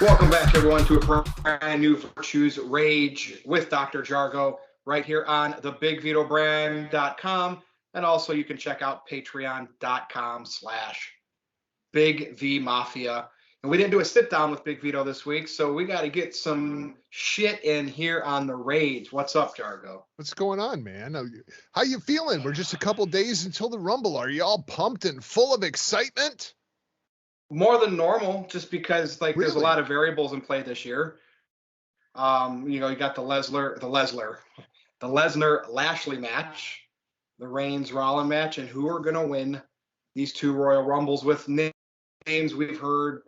Welcome back, everyone, to a brand new Virtues Rage with Dr. Jargo right here on the BigVitoBrand.com. And also you can check out patreon.com/Big V Mafia. And we didn't do a sit down with Big Vito this week, so we got to get some shit in here on the Rage. What's up, Jargo? What's going on, man? How you feeling? We're just a couple days until the Rumble. Are you all pumped and full of excitement? More than normal, just because there's a Really? lot of variables in play this year. You got the Lesnar Lashley match, the Reigns Rollins match, and who are gonna win these two Royal Rumbles with names we've heard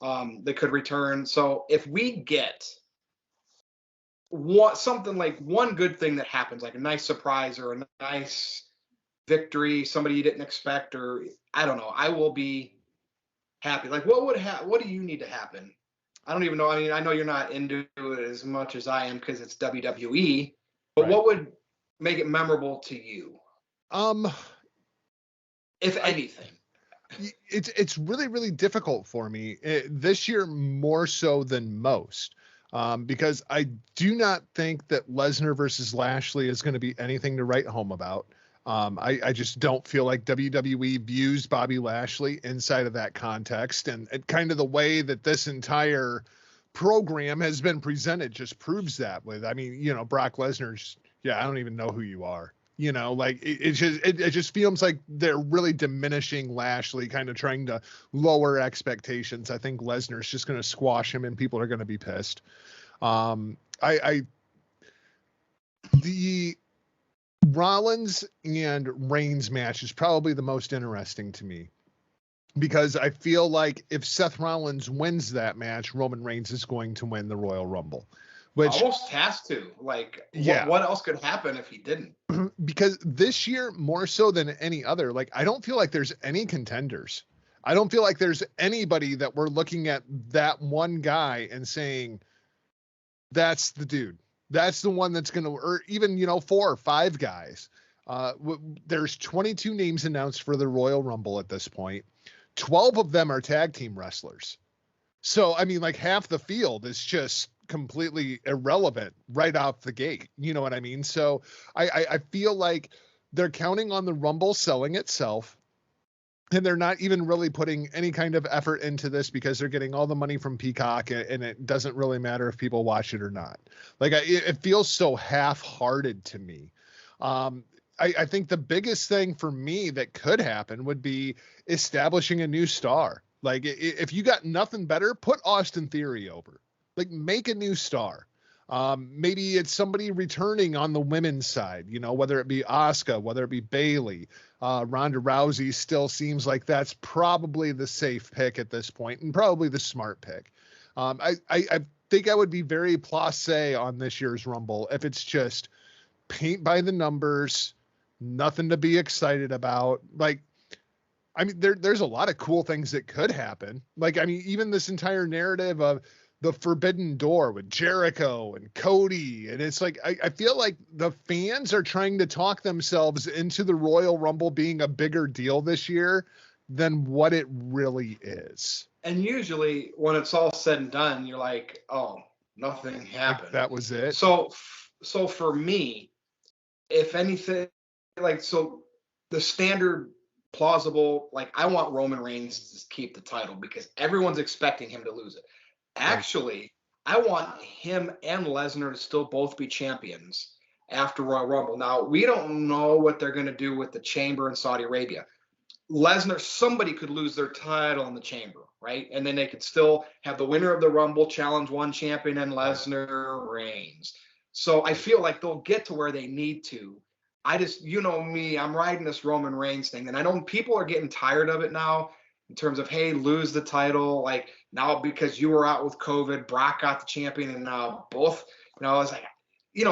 that could return. So if we get something like one good thing that happens, like a nice surprise or a nice victory, somebody you didn't expect, or I don't know, I will be happy. Like, what do you need to happen? I don't even know. I mean, I know you're not into it as much as I am because it's WWE, but Right. what would make it memorable to you? If anything. It's really, really difficult for me this year, more so than most, because I do not think that Lesnar versus Lashley is going to be anything to write home about. I just don't feel like WWE views Bobby Lashley inside of that context, and kind of the way that this entire program has been presented just proves that. I mean, Brock Lesnar's, I don't even know who you are. It just feels like they're really diminishing Lashley, kind of trying to lower expectations. I think Lesnar's just going to squash him, and people are going to be pissed. The Rollins and Reigns match is probably the most interesting to me, because I feel like if Seth Rollins wins that match, Roman Reigns is going to win the Royal Rumble. Which almost has to. Like, what else could happen if he didn't? Because this year, more so than any other, like, I don't feel like there's any contenders. I don't feel like there's anybody that we're looking at that one guy and saying, that's the dude. That's the one that's going to, or even, 4 or 5 guys. There's 22 names announced for the Royal Rumble at this point. 12 of them are tag team wrestlers. So, I mean, like, half the field is just completely irrelevant right off the gate. You know what I mean? So I feel like they're counting on the Rumble selling itself, and they're not even really putting any kind of effort into this because they're getting all the money from Peacock, and it doesn't really matter if people watch it or not. Like, it feels so half-hearted to me. I think the biggest thing for me that could happen would be establishing a new star. Like, if you got nothing better, put Austin Theory over. Like, make a new star. Maybe it's somebody returning on the women's side, whether it be Asuka, whether it be Bayley. Ronda Rousey still seems like that's probably the safe pick at this point, and probably the smart pick. I think I would be very blasé on this year's Rumble if it's just paint by the numbers, nothing to be excited about. Like, I mean, there's a lot of cool things that could happen. Like, I mean, even this entire narrative of the Forbidden Door with Jericho and Cody. And it's like, I feel like the fans are trying to talk themselves into the Royal Rumble being a bigger deal this year than what it really is. And usually when it's all said and done, you're like, oh, nothing happened. Like, that was it. So for me, if anything, the standard plausible, like, I want Roman Reigns to keep the title because everyone's expecting him to lose it. Actually, I want him and Lesnar to still both be champions after Royal Rumble. Now, we don't know what they're going to do with the Chamber in Saudi Arabia. Somebody could lose their title in the Chamber, right? And then they could still have the winner of the Rumble challenge one champion and Lesnar Reigns. So I feel like they'll get to where they need to. I just, me, I'm riding this Roman Reigns thing. And I know people are getting tired of it now, in terms of, hey, lose the title. Like, now because you were out with COVID, Brock got the champion, and now both, it's like,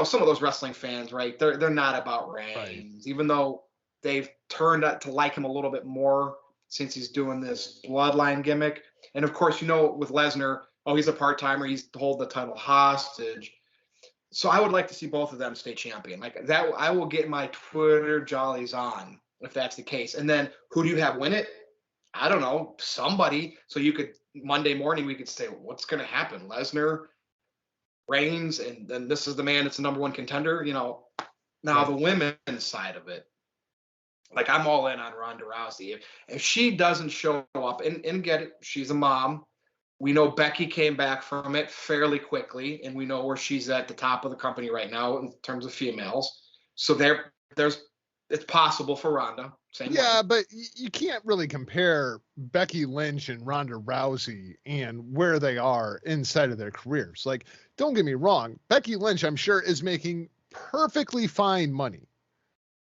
some of those wrestling fans, right? They're not about Reigns, right, even though they've turned out to like him a little bit more since he's doing this bloodline gimmick. And of course, with Lesnar, he's a part-timer. He's hold the title hostage. So I would like to see both of them stay champion. Like that, I will get my Twitter jollies on if that's the case. And then who do you have win it? I don't know, somebody. So you could, Monday morning, we could say, what's going to happen? Lesnar, Reigns, and then this is the man that's the number one contender. Now Right. the women's side of it, like I'm all in on Ronda Rousey. If she doesn't show up, and get it, she's a mom. We know Becky came back from it fairly quickly, and we know where she's at the top of the company right now in terms of females. So there's it's possible for Ronda. Same way. Yeah, but you can't really compare Becky Lynch and Ronda Rousey and where they are inside of their careers. Like, don't get me wrong, Becky Lynch, I'm sure, is making perfectly fine money.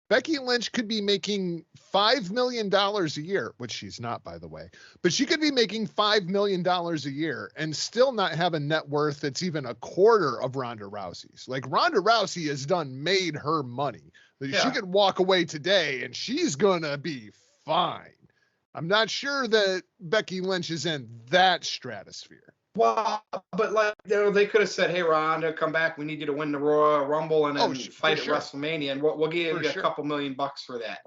Becky Lynch could be making $5 million a year, which she's not, by the way, but she could be making $5 million a year and still not have a net worth that's even a quarter of Ronda Rousey's. Like, Ronda Rousey has made her money. Yeah. She could walk away today and she's going to be fine. I'm not sure that Becky Lynch is in that stratosphere. Well, but they could have said, "Hey, Ronda, come back. We need you to win the Royal Rumble and then fight at WrestleMania, and we'll give you a couple $1 million for that."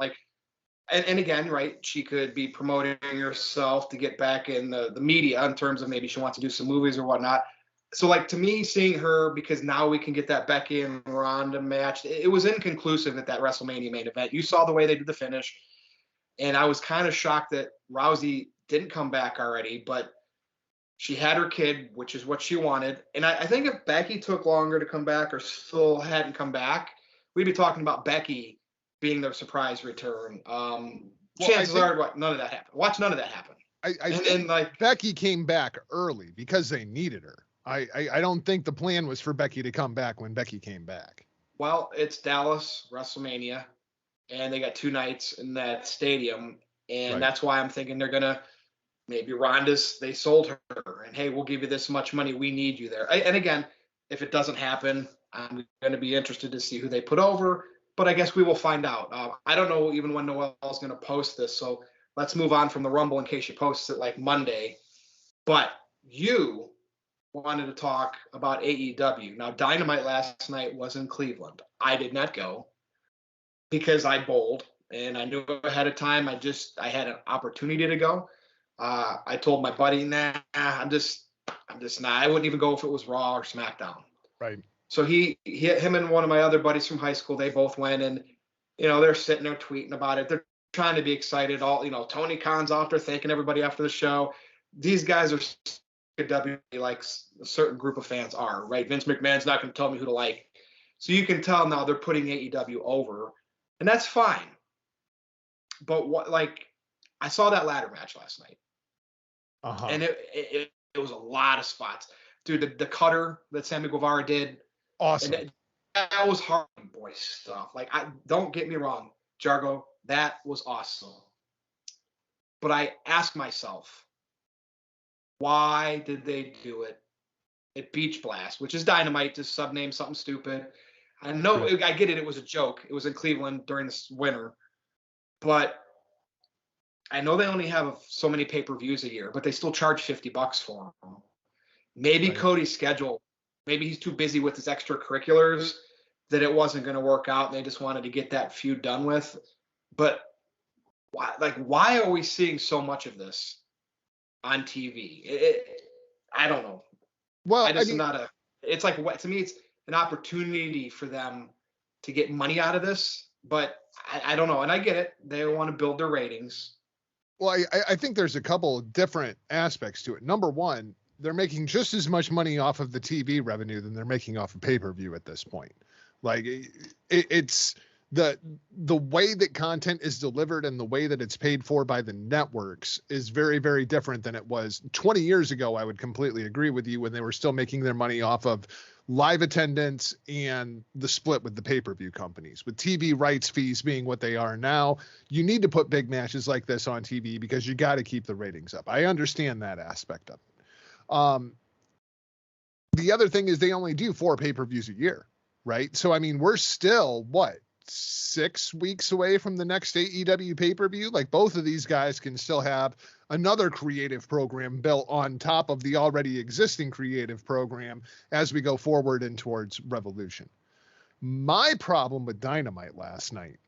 And again, right? She could be promoting herself to get back in the media in terms of maybe she wants to do some movies or whatnot. So, to me, seeing her, because now we can get that Becky and Ronda match. It was inconclusive at that WrestleMania main event. You saw the way they did the finish, and I was kind of shocked that Rousey didn't come back already, but she had her kid, which is what she wanted. And I think if Becky took longer to come back or still hadn't come back, we'd be talking about Becky being their surprise return. Chances are none of that happened. Watch none of that happen. I think Becky came back early because they needed her. I don't think the plan was for Becky to come back when Becky came back. Well, it's Dallas, WrestleMania, and they got 2 nights in that stadium. And that's why I'm thinking they're going to, maybe Ronda's, they sold her, and hey, we'll give you this much money. We need you there. And again, if it doesn't happen, I'm going to be interested to see who they put over, but I guess we will find out. I don't know even when Noelle's going to post this, so let's move on from the Rumble in case she posts it Monday. But you wanted to talk about AEW. Now, Dynamite last night was in Cleveland. I did not go because I bowled, and I knew ahead of time I had an opportunity to go. I told my buddy, I'm just not. I wouldn't even go if it was Raw or SmackDown. Right. So him and one of my other buddies from high school, they both went, and they're sitting there tweeting about it. They're trying to be excited. Tony Khan's out there thanking everybody after the show. These guys are WWE like a certain group of fans are, right? Vince McMahon's not going to tell me who to like. So you can tell now they're putting AEW over, and that's fine. But I saw that ladder match last night. And it was a lot of spots. Dude, the cutter that Sammy Guevara did. Awesome. That was hard boy stuff. Don't get me wrong, Jargo, that was awesome. But I ask myself, why did they do it at Beach Blast, which is Dynamite, just subname something stupid. I know, I get it. It was a joke. It was in Cleveland during this winter. But I know they only have so many pay-per-views a year, but they still charge $50 for them. Maybe Cody's schedule, maybe he's too busy with his extracurriculars that it wasn't going to work out. And they just wanted to get that feud done with. But why are we seeing so much of this on TV? I don't know. Well, it's to me, it's an opportunity for them to get money out of this, but I don't know. And I get it. They want to build their ratings. Well, I think there's a couple of different aspects to it. Number one, they're making just as much money off of the TV revenue than they're making off of pay-per-view at this point. It's the way that content is delivered and the way that it's paid for by the networks is very, very different than it was 20 years ago. I would completely agree with you when they were still making their money off of live attendance and the split with the pay-per-view companies. With TV rights fees being what they are now, you need to put big matches like this on TV because you got to keep the ratings up. I understand that aspect of it. The other thing is they only do 4 pay-per-views a year, right? So, I mean, we're still, 6 weeks away from the next AEW pay-per-view? Both of these guys can still have another creative program built on top of the already existing creative program as we go forward and towards Revolution. My problem with Dynamite last night,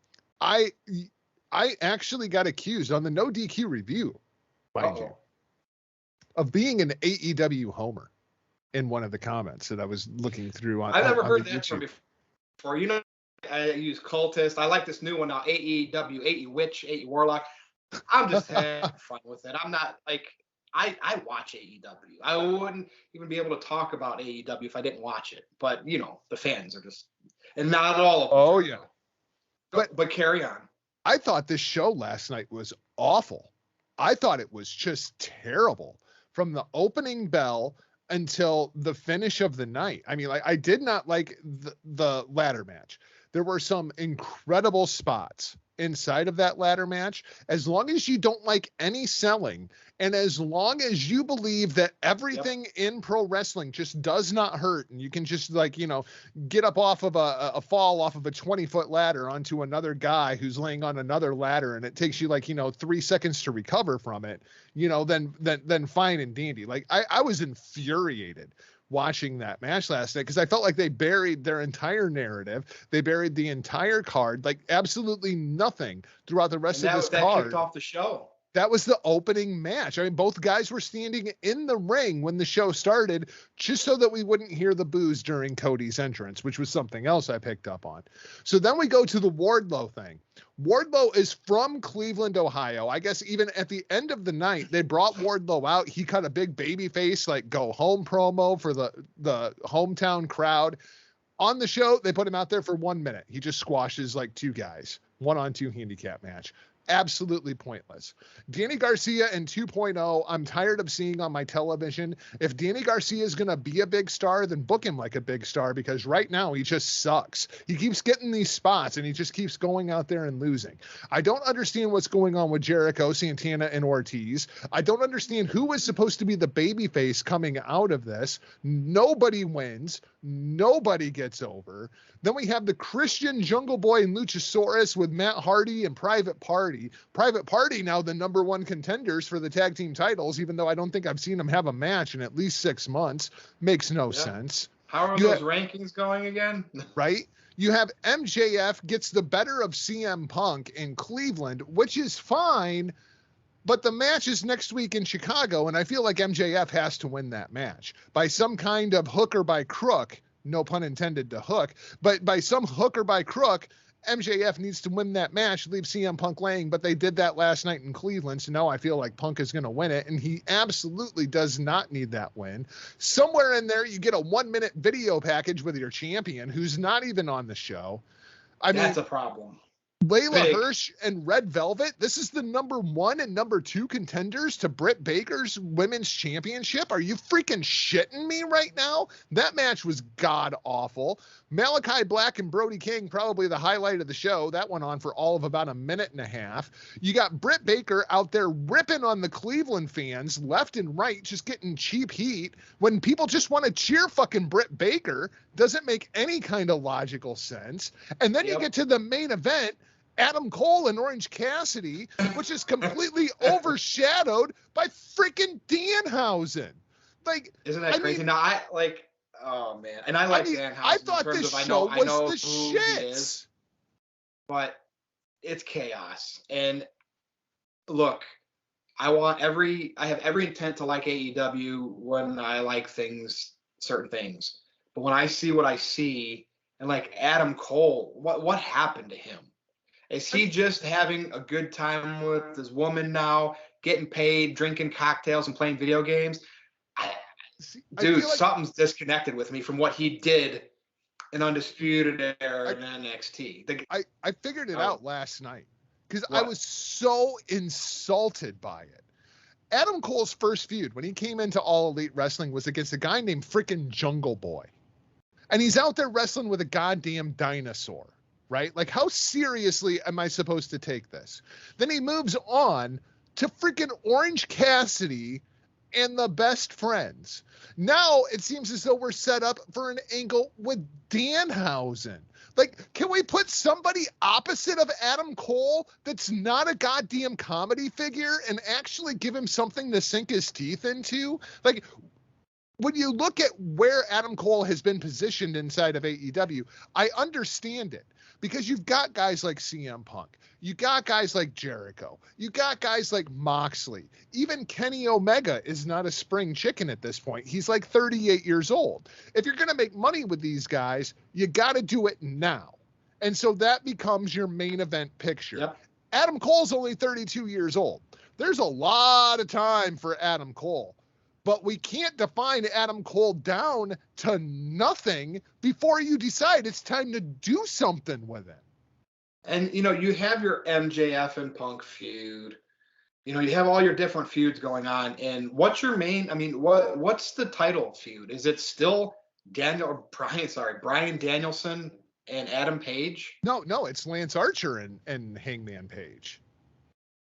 I actually got accused on the no DQ review mind you, of being an AEW homer in one of the comments that I was looking through on. I've never heard that from before. You know, I use cultist. I like this new one now, AEW, AE Witch, AE Warlock. I'm just having fun with it. I'm not like I watch AEW. I wouldn't even be able to talk about AEW if I didn't watch it. But you know, the fans are just, and not all of them. Oh yeah. But carry on. I thought this show last night was awful. I thought it was just terrible from the opening bell until the finish of the night. I mean, like, I did not like the ladder match. There were some incredible spots inside of that ladder match. As long as you don't like any selling, and as long as you believe that everything in pro wrestling just does not hurt, and you can just, like, you know, get up off of a fall off of a 20-foot ladder onto another guy who's laying on another ladder, and it takes you, like, you know, 3 seconds to recover from it, you know, then fine and dandy. Like, I was infuriated watching that match last night because I felt like they buried their entire narrative. They buried the entire card, like absolutely nothing throughout the rest of this card. That kicked off the show. That was the opening match. I mean, both guys were standing in the ring when the show started just so that we wouldn't hear the boos during Cody's entrance, which was something else I picked up on. So then we go to the Wardlow thing. Wardlow is from Cleveland, Ohio. I guess even at the end of the night, they brought Wardlow out. He cut a big baby face, like, go home promo for the hometown crowd. On the show, they put him out there for 1 minute. He just squashes like 2 guys, 1-on-2 handicap match. Absolutely pointless. Danny Garcia in 2.0, I'm tired of seeing on my television. If Danny Garcia is going to be a big star, then book him like a big star, because right now he just sucks. He keeps getting these spots and he just keeps going out there and losing. I don't understand what's going on with Jericho, Santana, and Ortiz. I don't understand who is supposed to be the babyface coming out of this. Nobody wins. Nobody gets over. Then we have the Christian Jungle Boy and Luchasaurus with Matt Hardy and Private Party. Private Party now the #1 contenders for the tag team titles, even though I don't think I've seen them have a match in at least 6 months. Makes no sense. How are those rankings going again? Right? You have MJF gets the better of CM Punk in Cleveland, which is fine, but the match is next week in Chicago, and I feel like MJF has to win that match by some kind of hook or by crook. No pun intended to hook, but by some hook or by crook, MJF needs to win that match, leave CM Punk laying, but they did that last night in Cleveland, so now I feel like Punk is going to win it, and he absolutely does not need that win. Somewhere in there, you get a 1-minute video package with your champion, who's not even on the show. I mean, that's a problem. Layla Hirsch and Red Velvet, this is the #1 and #2 contenders to Britt Baker's women's championship. Are you freaking shitting me right now? That match was god awful. Malachi Black and Brody King, probably the highlight of the show. That went on for all of about 1.5 minutes. You got Britt Baker out there ripping on the Cleveland fans left and right, just getting cheap heat when people just want to cheer fucking Britt Baker. Doesn't make any kind of logical sense. And then you get to the main event, Adam Cole and Orange Cassidy, which is completely overshadowed by freaking Danhausen. Like, isn't that crazy? Now I like, oh man, and I like Danhausen. I thought this show was the shit, but it's chaos. And look, I have every intent to like AEW when I like certain things. But when I see what I see, and like Adam Cole, what happened to him? Is he just having a good time with his woman now, getting paid, drinking cocktails, and playing video games? Dude, something's disconnected with me from what he did in Undisputed Era and NXT. I figured it out last night because I was so insulted by it. Adam Cole's first feud when he came into All Elite Wrestling was against a guy named freaking Jungle Boy. And he's out there wrestling with a goddamn dinosaur. Right? Like, how seriously am I supposed to take this? Then he moves on to freaking Orange Cassidy and the Best Friends. Now it seems as though we're set up for an angle with Danhausen. Like, can we put somebody opposite of Adam Cole that's not a goddamn comedy figure and actually give him something to sink his teeth into? Like, when you look at where Adam Cole has been positioned inside of AEW, I understand it. because you've got guys like CM Punk, you got guys like Jericho, you got guys like Moxley. Even Kenny Omega is not a spring chicken at this point. He's like 38 years old. If you're going to make money with these guys, you got to do it now. And so that becomes your main event picture. Yep. Adam Cole's only 32 years old. There's a lot of time for Adam Cole, but we can't define Adam Cole down to nothing before you decide it's time to do something with it. And, you know, you have your MJF and Punk feud. You know, you have all your different feuds going on. And what's your main, I mean, what's the title feud? Is it still Bryan Danielson and Adam Page? No, it's Lance Archer and Hangman Page.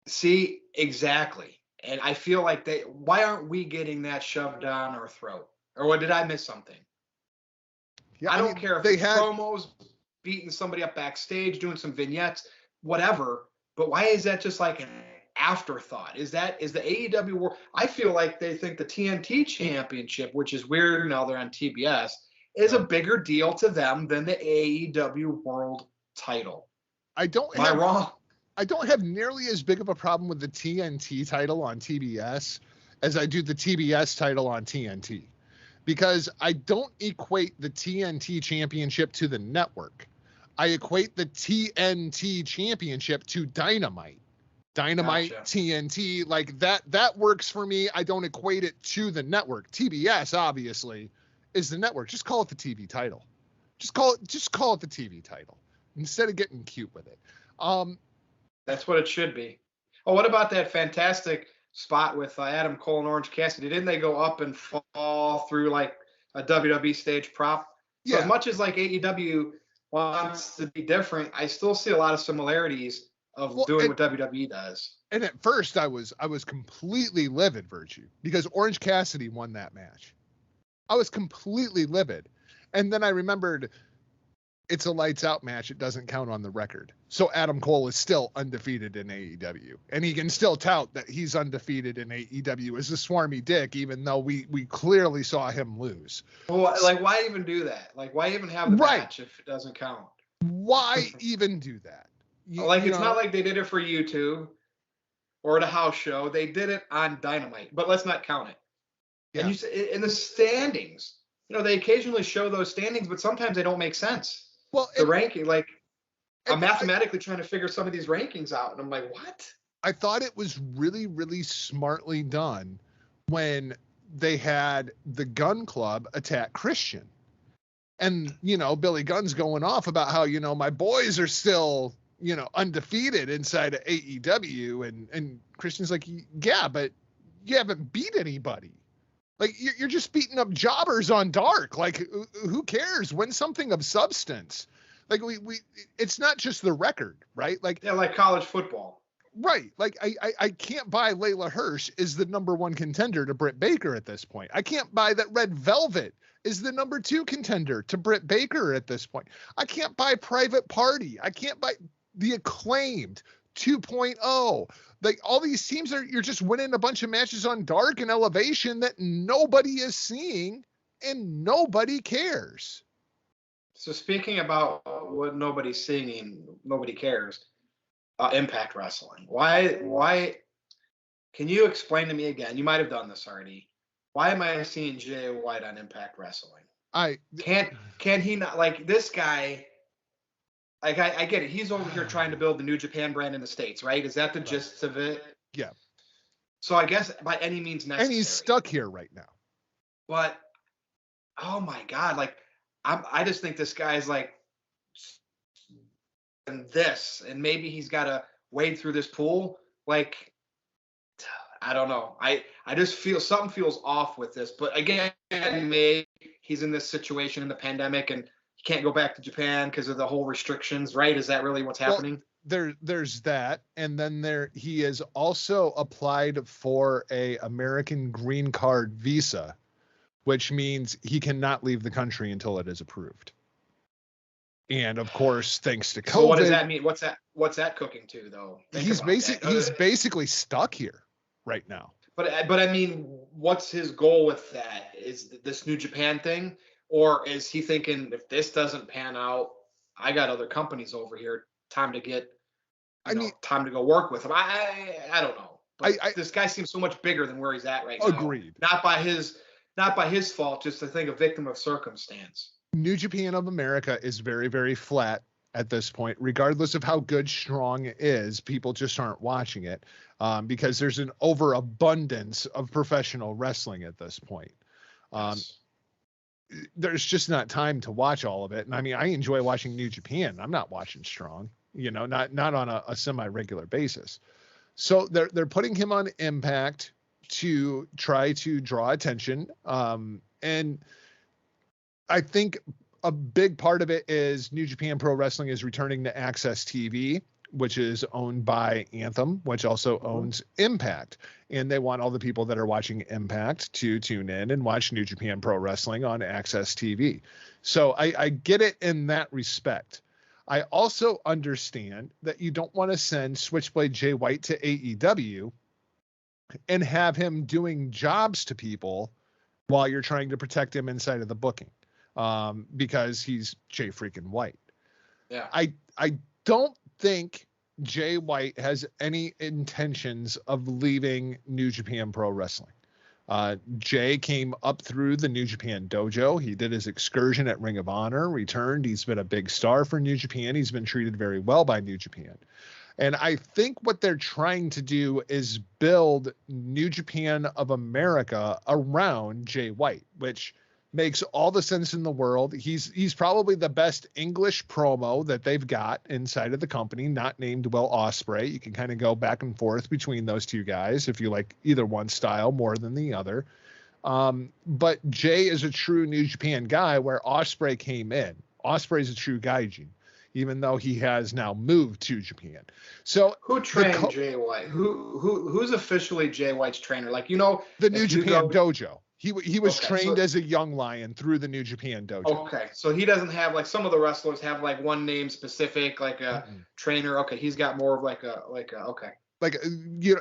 See, exactly. And I feel like why aren't we getting that shoved down our throat? Or what, did I miss something? Yeah, I don't care if it's promos, beating somebody up backstage, doing some vignettes, whatever. But why is that just like an afterthought? Is the AEW world? I feel like they think the TNT Championship, which is weird now they're on TBS, is a bigger deal to them than the AEW World Title. Am I wrong? I don't have nearly as big of a problem with the TNT title on TBS as I do the TBS title on TNT, because I don't equate the TNT Championship to the network. I equate the TNT Championship to Dynamite. Dynamite, gotcha. TNT, like that works for me. I don't equate it to the network. TBS obviously is the network. Just call it the TV title. Just call it the TV title instead of getting cute with it. That's what it should be. Oh, what about that fantastic spot with Adam Cole and Orange Cassidy? Didn't they go up and fall through like a WWE stage prop? So as much as like AEW wants to be different, I still see a lot of similarities of doing what WWE does. And at first I was completely livid, Virtue, because Orange Cassidy won that match. I was completely livid. And then I remembered it's a lights out match. It doesn't count on the record. So Adam Cole is still undefeated in AEW. And he can still tout that he's undefeated in AEW as a swarmy dick, even though we clearly saw him lose. Well, like, why even do that? Like, why even have the match if it doesn't count? Why even do that? It's not like they did it for YouTube or the house show. They did it on Dynamite, but let's not count it. Yeah. And you say in the standings, you know, they occasionally show those standings, but sometimes they don't make sense. Well, the ranking, like, I'm mathematically trying to figure some of these rankings out, and I'm like, what? I thought it was really, really smartly done when they had the Gun Club attack Christian. And, you know, Billy Gunn's going off about how, you know, my boys are still, you know, undefeated inside of AEW. And Christian's like, yeah, but you haven't beat anybody. Like, you're just beating up jobbers on Dark. Like, who cares? Win something of substance. Like, it's not just the record, right? Like, yeah, like college football. Right. Like, I can't buy Layla Hirsch is the number one contender to Britt Baker at this point. I can't buy that Red Velvet is the number two contender to Britt Baker at this point. I can't buy Private Party. I can't buy the Acclaimed 2.0. Like, all these teams you're just winning a bunch of matches on Dark and Elevation that nobody is seeing and nobody cares. So speaking about what nobody's seeing and nobody cares, Impact Wrestling. Why? Can you explain to me again? You might have done this already. Why am I seeing Jay White on Impact Wrestling? Can he not, like, this guy? Like, I get it. He's over here trying to build the New Japan brand in the States, right? Is that the gist of it? Yeah. So I guess by any means necessary. And he's stuck here right now. But, oh my God, like, I just think this guy's like, and maybe he's got to wade through this pool. Like, I don't know. I just feel something feels off with this. But again, maybe he's in this situation in the pandemic and he can't go back to Japan because of the whole restrictions, right? Is that really what's happening? There's that. And then he has also applied for a American green card visa, which means he cannot leave the country until it is approved. And of course, thanks to COVID. So what does that mean? What's that cooking to, though? He's basically stuck here right now. But I mean, what's his goal with that? Is this New Japan thing? Or is he thinking, if this doesn't pan out, I got other companies over here. Time to get, I mean, time to go work with him. I don't know, but I this guy seems so much bigger than where he's at right now. agreed. Not by his fault, just I think a victim of circumstance. New Japan of America is very, very flat at this point, regardless of how good Strong is. People just aren't watching it because there's an overabundance of professional wrestling at this point. Yes. There's just not time to watch all of it. And I mean, I enjoy watching New Japan. I'm not watching Strong, not on a semi-regular basis. So they're putting him on Impact to try to draw attention. And I think a big part of it is New Japan Pro Wrestling is returning to Access TV, which is owned by Anthem, which also owns Impact. And they want all the people that are watching Impact to tune in and watch New Japan Pro Wrestling on Access TV. So I get it in that respect. I also understand that you don't want to send Switchblade Jay White to AEW and have him doing jobs to people while you're trying to protect him inside of the booking, because he's Jay freaking White. Yeah. I don't think Jay White has any intentions of leaving New Japan Pro Wrestling. Jay came up through the New Japan dojo. He did his excursion at Ring of Honor, returned. He's been a big star for New Japan. He's been treated very well by New Japan. And I think what they're trying to do is build New Japan of America around Jay White, which makes all the sense in the world. He's probably the best English promo that they've got inside of the company, not named Will Ospreay. You can kind of go back and forth between those two guys if you like either one style more than the other. But Jay is a true New Japan guy, where Ospreay came in. Ospreay's a true gaijin, even though he has now moved to Japan. So who trained Jay White? Who's officially Jay White's trainer? Like, the New Japan dojo. He was trained so, as a young lion through the New Japan dojo. Okay, so he doesn't have, like some of the wrestlers have like one name specific, like a trainer. Okay, he's got more of like a okay. Like,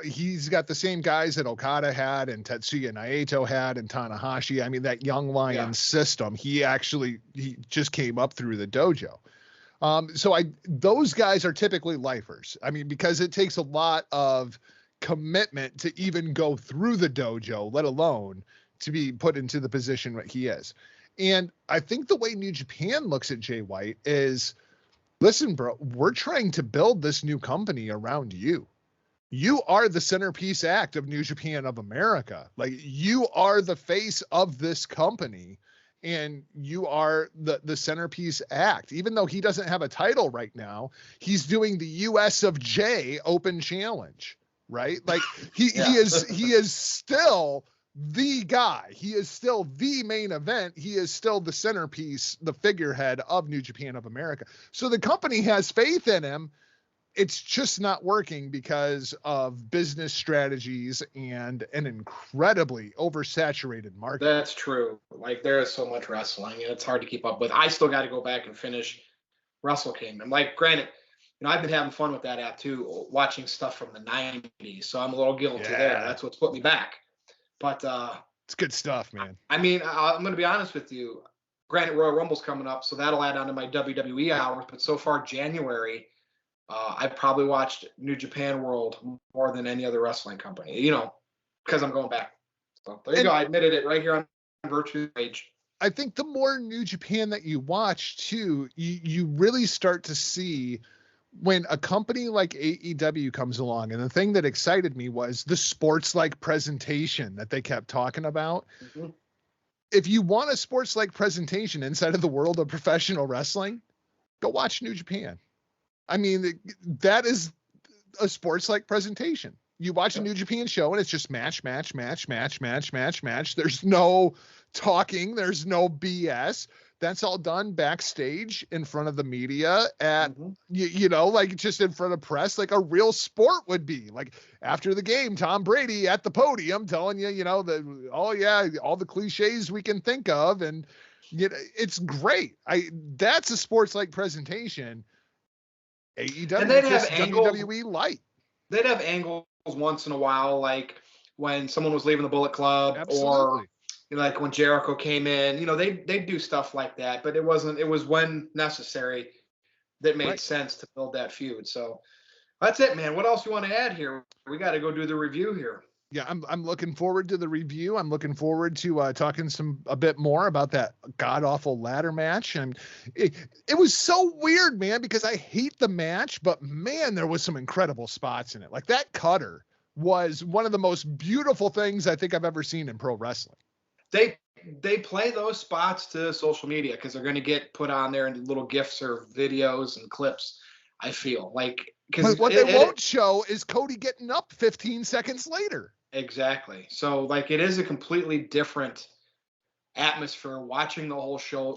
he's got the same guys that Okada had and Tetsuya Naito had and Tanahashi. I mean, that young lion system, he just came up through the dojo. So those guys are typically lifers. I mean, because it takes a lot of commitment to even go through the dojo, let alone to be put into the position that he is. And I think the way New Japan looks at Jay White is, listen, bro, we're trying to build this new company around you. You are the centerpiece act of New Japan of America. Like, you are the face of this company, and you are the centerpiece act. Even though he doesn't have a title right now, he's doing the US of J Open Challenge, right? Like, he is still the guy. He is still the main event. He is still the centerpiece, the figurehead of New Japan of America. So the company has faith in him. It's just not working because of business strategies and an incredibly oversaturated market. That's true. Like, there is so much wrestling, and it's hard to keep up with. I still got to go back and finish Wrestle Kingdom. Like, granted, I've been having fun with that app too, watching stuff from the 90s. So I'm a little guilty there. That's what's put me back. But it's good stuff, man. I mean, I'm going to be honest with you. Granted, Royal Rumble's coming up, so that'll add on to my WWE hours. But so far, January, I've probably watched New Japan World more than any other wrestling company, because I'm going back. So there you go. I admitted it right here on Virtue page. I think the more New Japan that you watch too, you really start to see when a company like AEW comes along. And the thing that excited me was the sports-like presentation that they kept talking about. Mm-hmm. If you want a sports-like presentation inside of the world of professional wrestling, go watch New Japan. I mean, that is a sports-like presentation. You watch a New Japan show and it's just match. There's no talking. There's no BS. That's all done backstage in front of the media at, like just in front of press, like a real sport would be. Like after the game, Tom Brady at the podium telling you, all the cliches we can think of. And it's great. That's a sports-like presentation. AEW, and they'd have WWE light. They'd have angles once in a while, like when someone was leaving the Bullet Club. Absolutely. Or like when Jericho came in, they do stuff like that, but it was when necessary. that made Right. sense to build that feud. So that's it, man. What else you want to add here? We got to go do the review here. Yeah, I'm looking forward to the review. I'm looking forward to talking a bit more about that god awful ladder match. And it was so weird, man, because I hate the match, but man, there was some incredible spots in it. Like that cutter was one of the most beautiful things I think I've ever seen in pro wrestling. They play those spots to social media because they're going to get put on there in little GIFs or videos and clips. I feel like because what they won't show is Cody getting up 15 seconds later. Exactly. So like it is a completely different atmosphere watching the whole show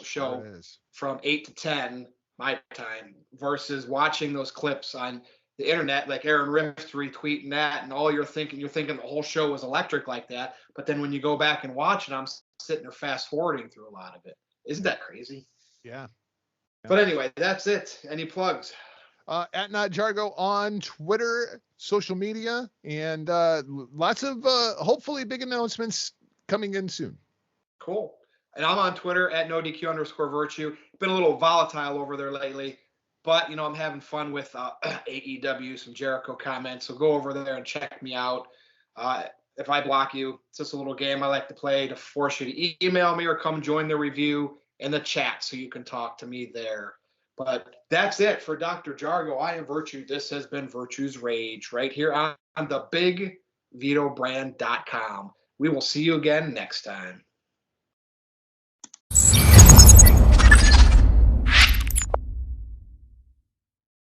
from 8 to 10 my time versus watching those clips on the internet, like Aaron Rift retweeting that, and all you're thinking the whole show was electric like that. But then when you go back and watch it, I'm sitting there fast forwarding through a lot of it. Isn't that crazy? Yeah. But anyway, that's it. Any plugs? At Not Jargo on Twitter, social media, and lots of hopefully big announcements coming in soon. Cool. And I'm on Twitter at NoDQ_Virtue. Been a little volatile over there lately, but I'm having fun with AEW, some Jericho comments. So go over there and check me out. If I block you, it's just a little game I like to play to force you to email me or come join the review in the chat so you can talk to me there. But that's it for Dr. Jargo. I am Virtue. This has been Virtue's Rage right here on the BigVitoBrand.com. We will see you again next time.